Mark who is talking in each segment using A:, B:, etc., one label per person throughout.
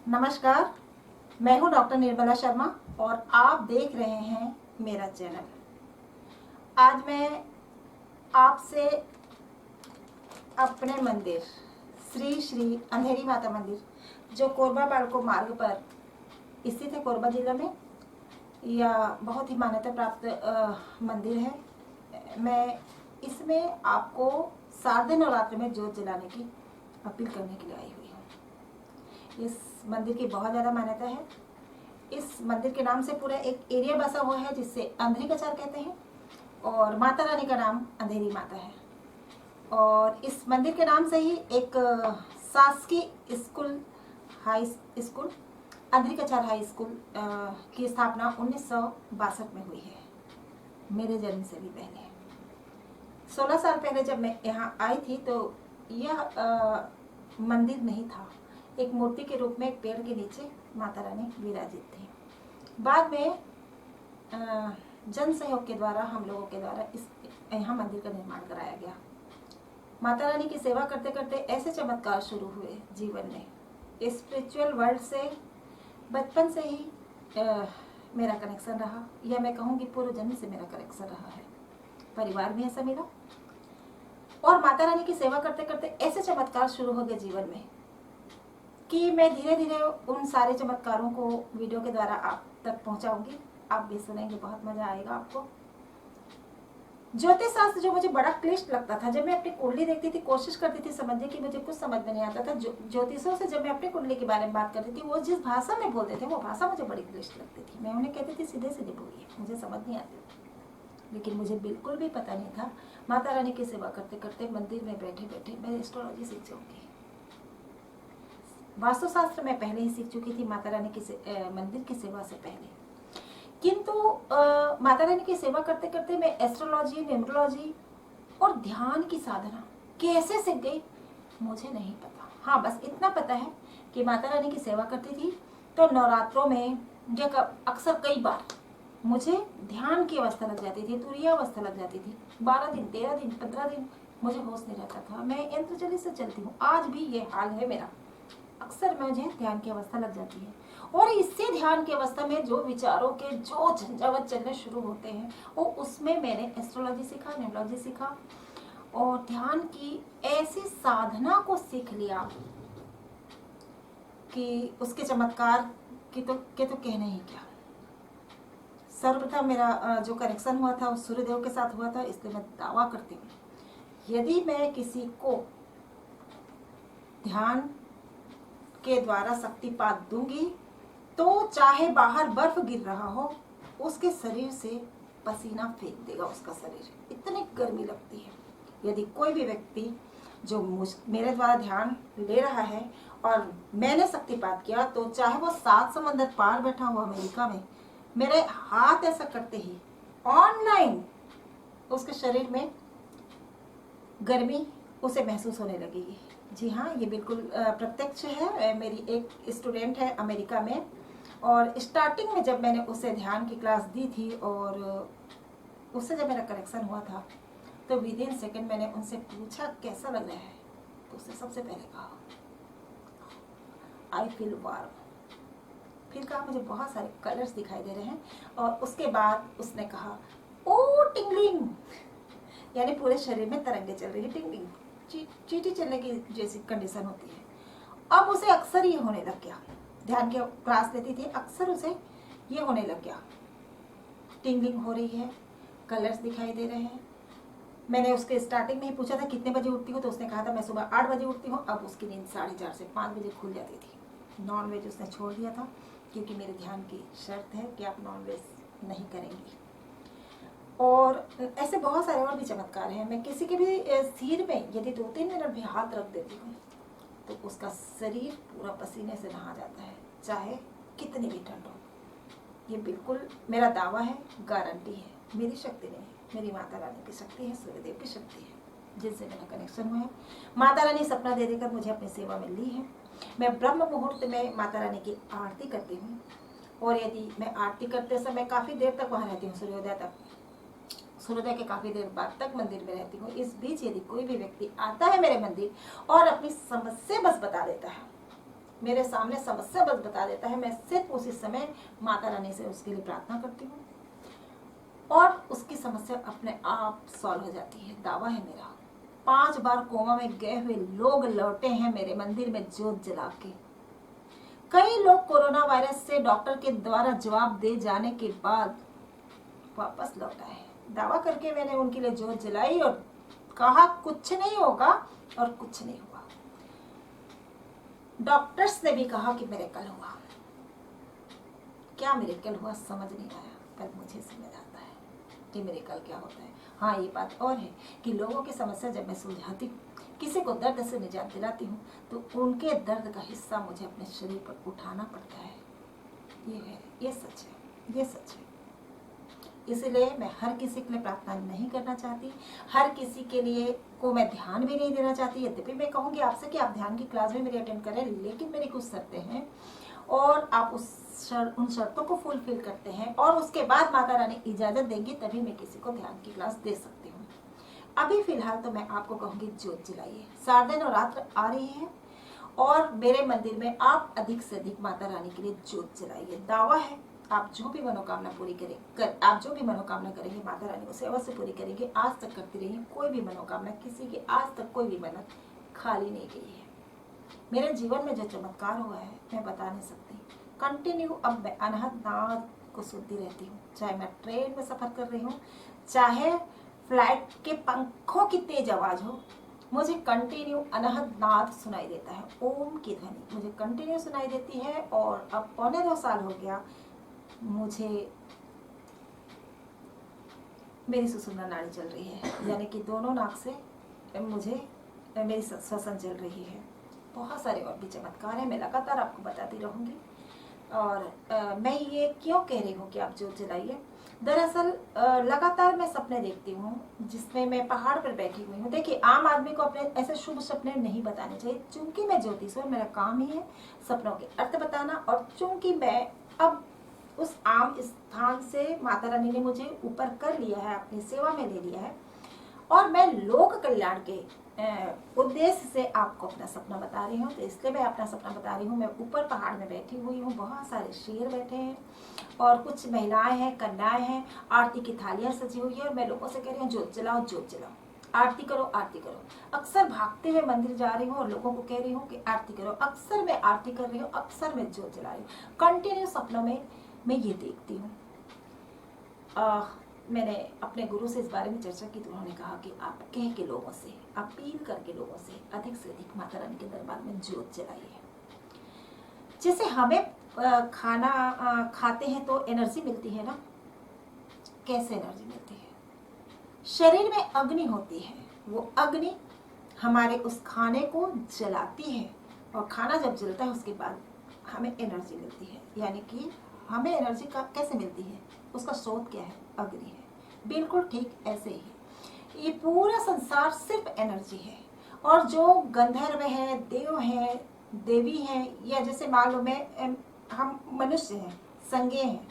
A: नमस्कार, मैं हूं डॉक्टर निर्मला शर्मा और आप देख रहे हैं मेरा चैनल। आज मैं आपसे अपने मंदिर श्री श्री अंधेरी माता मंदिर जो कोरबा बालको मार्ग पर स्थित है, कोरबा जिला में, यह बहुत ही मान्यता प्राप्त मंदिर है। मैं इसमें आपको शारदीय नवरात्र में ज्योत जलाने की अपील करने के लिए आई हुई हूँ। इस मंदिर की बहुत ज़्यादा मान्यता है। इस मंदिर के नाम से पूरा एक एरिया बसा हुआ है जिससे अंधेरी कचार कहते हैं, और माता रानी का नाम अंधेरी माता है। और इस मंदिर के नाम से ही एक शासकीय स्कूल, हाई स्कूल, अंधेरी कचार हाई स्कूल की स्थापना 1962 में हुई है, मेरे जन्म से भी पहले। 16 साल पहले जब मैं यहाँ आई थी तो यह मंदिर नहीं था। एक मूर्ति के रूप में एक पेड़ के नीचे माता रानी विराजित थी। बाद में जन सहयोग के द्वारा, हम लोगों के द्वारा इस यहाँ मंदिर का निर्माण कराया गया। माता रानी की सेवा करते करते ऐसे चमत्कार शुरू हुए जीवन में। स्पिरिचुअल वर्ल्ड से बचपन से ही मेरा कनेक्शन रहा, या मैं कहूँगी पूर्व जन्म से मेरा कनेक्शन रहा है। परिवार भी ऐसा मिला और माता रानी की सेवा करते करते ऐसे चमत्कार शुरू हो गए जीवन में कि मैं धीरे धीरे उन सारे चमत्कारों को वीडियो के द्वारा आप तक पहुंचाऊंगी। आप भी सुनेंगे, बहुत मजा आएगा आपको। ज्योतिष शास्त्र जो मुझे बड़ा क्लिष्ट लगता था, जब मैं अपनी कुंडली देखती थी, कोशिश करती थी समझने की, मुझे कुछ समझ में नहीं आता था। ज्योतिषों से जब मैं अपनी कुंडली के बारे में बात करती थी, वो जिस भाषा में बोलते थे वो भाषा मुझे बड़ी क्लिष्ट लगती थी। मैं उन्हें कहती थी सीधे सीधे बोलिए, मुझे समझ नहीं आती। लेकिन मुझे बिल्कुल भी पता नहीं था माता रानी की सेवा करते करते मंदिर में बैठे बैठे मैं एस्ट्रोलॉजी सीख जाऊंगी। वास्तुशास्त्र मैं पहले ही सीख चुकी थी माता रानी की मंदिर की सेवा से पहले, किंतु माता रानी की सेवा करते करते मैं एस्ट्रोलॉजी, न्यूमरोलॉजी और ध्यान की साधना कैसे सीख गई मुझे नहीं पता। हाँ, बस इतना पता है कि माता रानी की सेवा करती थी तो नवरात्रों में अक्सर कई बार मुझे ध्यान की अवस्था लग जाती थी, तुरीय अवस्था लग जाती थी। 12 दिन, 13 दिन, 15 दिन मुझे होश नहीं रहता था। मैं यंत्र चलित से चलती हूँ, आज भी ये हाल है मेरा। अक्सर मुझे ध्यान की अवस्था लग जाती है और इससे ध्यान की अवस्था में जो विचारों के जो झंझावत चलने शुरू होते हैं, वो उसमें मैंने एस्ट्रोलॉजी सीखा, न्यूमरोलॉजी सीखा और ध्यान की ऐसी साधना को सीख लिया कि उसके चमत्कार की तो कहना ही क्या। सर्वप्रथम मेरा जो कनेक्शन हुआ था वो सूर्यदेव के साथ हुआ था, इसलिए मैं दावा करती हूँ यदि मैं किसी को ध्यान के द्वारा शक्तिपात दूंगी तो चाहे बाहर बर्फ गिर रहा हो, उसके शरीर से पसीना फेंक देगा उसका शरीर, इतनी गर्मी लगती है। यदि कोई भी व्यक्ति जो मेरे द्वारा ध्यान ले रहा है और मैंने शक्तिपात किया तो चाहे वो 7 समंदर पार बैठा हुआ अमेरिका में, मेरे हाथ ऐसा करते ही ऑनलाइन उसके शरीर में गर्मी उसे महसूस होने लगेगी। जी हाँ, ये बिल्कुल प्रत्यक्ष है। मेरी एक स्टूडेंट है अमेरिका में, और स्टार्टिंग में जब मैंने उसे ध्यान की क्लास दी थी और उससे जब मेरा कनेक्शन हुआ था तो विद इन सेकेंड मैंने उनसे पूछा कैसा लग रहा है, तो उसने सबसे पहले कहा आई फील वार्म। फिर कहा मुझे बहुत सारे कलर्स दिखाई दे रहे हैं, और उसके बाद उसने कहा ओ टिंगलिंग, यानी पूरे शरीर में तरंगे चल रही है, टिंगलिंग, चींटी चलने की जैसी कंडीशन होती है। अब उसे अक्सर ये होने लग गया, ध्यान की क्लास लेती थी, अक्सर उसे ये होने लग गया, टिंगलिंग हो रही है, कलर्स दिखाई दे रहे हैं। मैंने उसके स्टार्टिंग में ही पूछा था कितने बजे उठती हो, तो उसने कहा था मैं सुबह 8 बजे उठती हूँ। अब उसकी नींद 4:30 से 5 बजे खुल जाती थी। नॉन वेज उसने छोड़ दिया था क्योंकि मेरे ध्यान की शर्त है कि आप नॉन वेज नहीं करेंगी। और ऐसे बहुत सारे और भी चमत्कार हैं। मैं किसी के भी सिर में यदि 2-3 मिनट भी हाथ रख देती हूँ तो उसका शरीर पूरा पसीने से नहा जाता है, चाहे कितनी भी ठंड हो। ये बिल्कुल मेरा दावा है, गारंटी है। मेरी शक्ति नहीं है, मेरी माता रानी की शक्ति है, सूर्यदेव की शक्ति है जिनसे मेरा कनेक्शन हुआ है। माता रानी सपना दे देकर मुझे अपनी सेवा में ली है। मैं ब्रह्म मुहूर्त में माता रानी की आरती करती हूँ, और यदि मैं आरती करते समय काफ़ी देर तक वहाँ रहती हूँ, सूर्योदय तक, सूर्योदय के काफ़ी देर बाद तक मंदिर में रहती हूँ। इस बीच यदि कोई भी व्यक्ति आता है मेरे मंदिर और अपनी समस्या बस बता देता है, मेरे सामने समस्या बस बता देता है, मैं सिर्फ उसी समय माता रानी से उसके लिए प्रार्थना करती हूँ और उसकी समस्या अपने आप सॉल्व हो जाती है। दावा है मेरा। 5 बार कोमा में गए हुए लोग लौटे हैं मेरे मंदिर में जोत जला के। कई लोग कोरोना वायरस से डॉक्टर के द्वारा जवाब दे जाने के बाद वापस लौट आए। दावा करके मैंने उनके लिए जोत जलाई और कहा कुछ नहीं होगा, और कुछ नहीं हुआ। डॉक्टर्स ने भी कहा कि मिरेकल हुआ। क्या मिरेकल हुआ समझ नहीं आया, पर मुझे समझ आता है कि मिरेकल क्या होता है। हाँ, ये बात और है कि लोगों की समस्या जब मैं सुलझाती हूँ, किसी को दर्द से निजात दिलाती हूँ, तो उनके दर्द का हिस्सा मुझे अपने शरीर पर उठाना पड़ता है। ये है, ये सच है, ये सच है। इसलिए मैं हर किसी के लिए प्रार्थना नहीं करना चाहती, हर किसी के लिए को मैं ध्यान भी नहीं देना चाहती। यद्यपि मैं कहूँगी आपसे कि आप ध्यान की क्लास भी मेरी अटेंड करें, लेकिन मेरी कुछ शर्तें हैं और आप उन शर्तों को फुलफिल करते हैं और उसके बाद माता रानी इजाज़त देंगी, तभी मैं किसी को ध्यान की क्लास दे सकती हूँ। अभी फिलहाल तो मैं आपको कहूँगी जोत जलाइए। शारदीय नवरात्र आ रही है और मेरे मंदिर में आप अधिक से अधिक माता रानी के लिए जोत जलाइए। दावा है आप जो भी मनोकामना पूरी आप जो भी मनोकामना करेंगे माता रानी उसे अवश्य पूरी करेंगे। आज तक करती रही है, कोई भी मनोकामना किसी की आज तक कोई भी मन्नत खाली नहीं गई है। मेरे जीवन में जो चमत्कार हुआ है मैं बता नहीं सकती। कंटिन्यू अब मैं अनहद नाद को सुनती रहती हूँ, चाहे मैं ट्रेन में सफर कर रही हूँ, चाहे फ्लाइट के पंखों की तेज आवाज हो, मुझे कंटिन्यू अनहद नाद सुनाई देता है। ओम की ध्वनि मुझे कंटिन्यू सुनाई देती है। और अब 2.25 साल हो गया मुझे मेरी सुषुम्ना नाड़ी चल रही है, यानी कि दोनों नाक से मुझे मेरी श्वसन चल रही है। बहुत सारे और भी चमत्कार हैं, मैं लगातार आपको बताती रहूँगी। और मैं ये क्यों कह रही हूँ कि आप जोत जलाइए। दरअसल लगातार मैं सपने देखती हूँ जिसमें मैं पहाड़ पर बैठी हुई हूँ। देखिए, आम आदमी को अपने ऐसे शुभ सपने नहीं बताने चाहिए। चूंकि मैं ज्योतिष हूँ, मेरा काम ही है सपनों के अर्थ बताना, और चूंकि मैं अब उस आम स्थान से माता रानी ने मुझे ऊपर कर लिया है, अपनी सेवा में ले लिया है, और मैं लोक कल्याण के उद्देश्य से आपको अपना सपना बता रही हूँ। तो इसलिए मैं अपना सपना बता रही हूँ। मैं ऊपर पहाड़ में बैठी हुई हूँ, बहुत सारे शेर बैठे हैं और कुछ महिलाएं हैं, कन्याएं हैं, आरती की थालियां सजी हुई है और मैं लोगों से कह रही हूँ जोत जलाओ, जोत जलाओ, आरती करो, आरती करो। अक्सर भागते हुए मंदिर जा रही हूँ और लोगों को कह रही हूँ कि आरती करो। अक्सर मैं आरती कर रही हूँ, अक्सर मैं जोत जला रही हूँ। कंटिन्यू सपनों में मैं ये देखती हूँ। मैंने अपने गुरु से इस बारे में चर्चा की तो उन्होंने कहा कि आप कह के लोगों से, अपील करके लोगों से अधिक माता रानी के दरबार में जोत जलाइए। जैसे हमें खाना खाते हैं तो एनर्जी मिलती है ना, कैसे एनर्जी मिलती है? शरीर में अग्नि होती है, वो अग्नि हमारे उस खाने को जलाती है और खाना जब जलता है उसके बाद हमें एनर्जी मिलती है। यानी कि हमें एनर्जी का कैसे मिलती है, उसका स्रोत क्या है? अग्नि है। बिल्कुल ठीक ऐसे ही ये पूरा संसार सिर्फ एनर्जी है। और जो गंधर्व है, देव है, देवी है, या जैसे मान लो हम मनुष्य हैं, संज्ञेय हैं,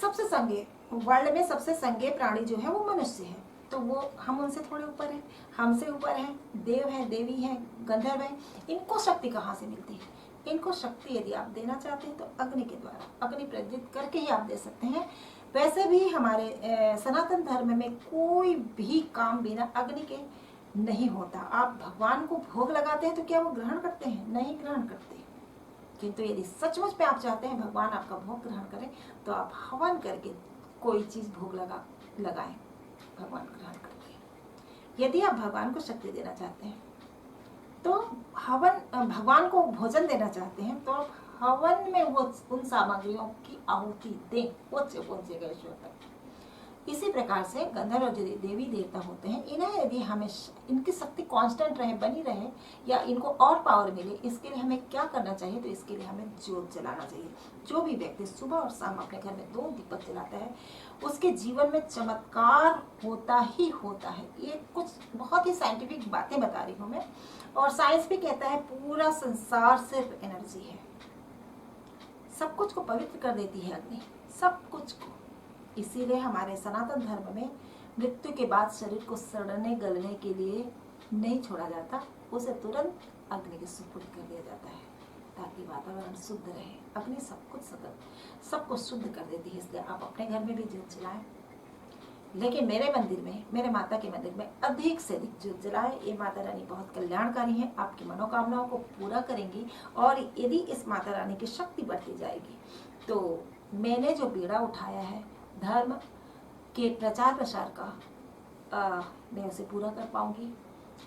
A: सबसे संज्ञेय वर्ल्ड में सबसे संज्ञेय प्राणी जो है वो मनुष्य है। तो वो हम उनसे थोड़े ऊपर हैं, हमसे ऊपर हैं, देव हैं, देवी हैं, गंधर्व हैं। इनको शक्ति कहाँ से मिलती है? इनको शक्ति यदि आप देना चाहते हैं तो अग्नि के द्वारा, अग्नि प्रज्वलित करके ही आप दे सकते हैं। वैसे भी हमारे सनातन धर्म में कोई भी काम बिना अग्नि के नहीं होता। आप भगवान को भोग लगाते हैं तो क्या वो ग्रहण करते हैं? नहीं ग्रहण करते। किंतु यदि सचमुच में आप चाहते हैं भगवान आपका भोग ग्रहण करें तो आप हवन करके कोई चीज भोग लगाएं, भगवान ग्रहण करते हैं। यदि आप भगवान को शक्ति देना चाहते हैं तो हवन, भगवान को भोजन देना चाहते हैं तो आप हवन में वो उन सामग्रियों की आहुति दें, पहुंचे गए ईश्वर तक। इसी प्रकार से गंधर्व और जो देवी देवता होते हैं, इन्हें यदि हमें इनकी शक्ति कांस्टेंट रहे, बनी रहे, या इनको और पावर मिले, इसके लिए हमें क्या करना चाहिए? तो इसके लिए हमें जोत जलाना चाहिए। जो भी व्यक्ति सुबह और शाम अपने घर में 2 दीपक जलाता है उसके जीवन में चमत्कार होता ही होता है। ये कुछ बहुत ही साइंटिफिक बातें बता रही हूँ मैं, और साइंस भी कहता है पूरा संसार सिर्फ एनर्जी है। सब कुछ को पवित्र कर देती है अग्नि, सब कुछ को। इसीलिए हमारे सनातन धर्म में मृत्यु के बाद शरीर को सड़ने गलने के लिए नहीं छोड़ा जाता, उसे तुरंत अग्नि के सुपुर्द कर दिया जाता है। ताकि वातावरण शुद्ध रहे। अग्नि सब कुछ सबको शुद्ध कर देती है, इसलिए आप अपने घर में भी ज्योत जलाएं, लेकिन मेरे मंदिर में, मेरे माता के मंदिर में अधिक से अधिक ज्योत जलाएं। ये माता रानी बहुत कल्याणकारी है, आपकी मनोकामनाओं को पूरा करेंगी। और यदि इस माता रानी की शक्ति बढ़ती जाएगी तो मैंने जो बीड़ा उठाया है धर्म के प्रचार प्रसार का, मैं उसे पूरा कर पाऊंगी,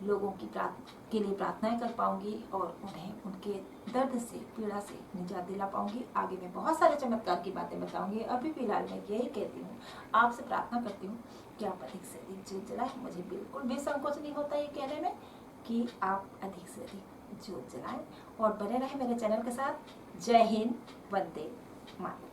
A: लोगों की के लिए प्रार्थनाएं कर पाऊंगी और उन्हें उनके दर्द से, पीड़ा से निजात दिला पाऊंगी। आगे मैं बहुत सारे चमत्कार की बातें बताऊंगी। अभी फिलहाल मैं यही कहती हूँ, आपसे प्रार्थना करती हूँ कि आप अधिक से अधिक ज्योत जलाएं। मुझे बिल्कुल भी संकोच नहीं होता ये कहने में कि आप अधिक से अधिक ज्योत जलाएं और बने रहें मेरे चैनल के साथ। जय हिंद, वंदे मातरम।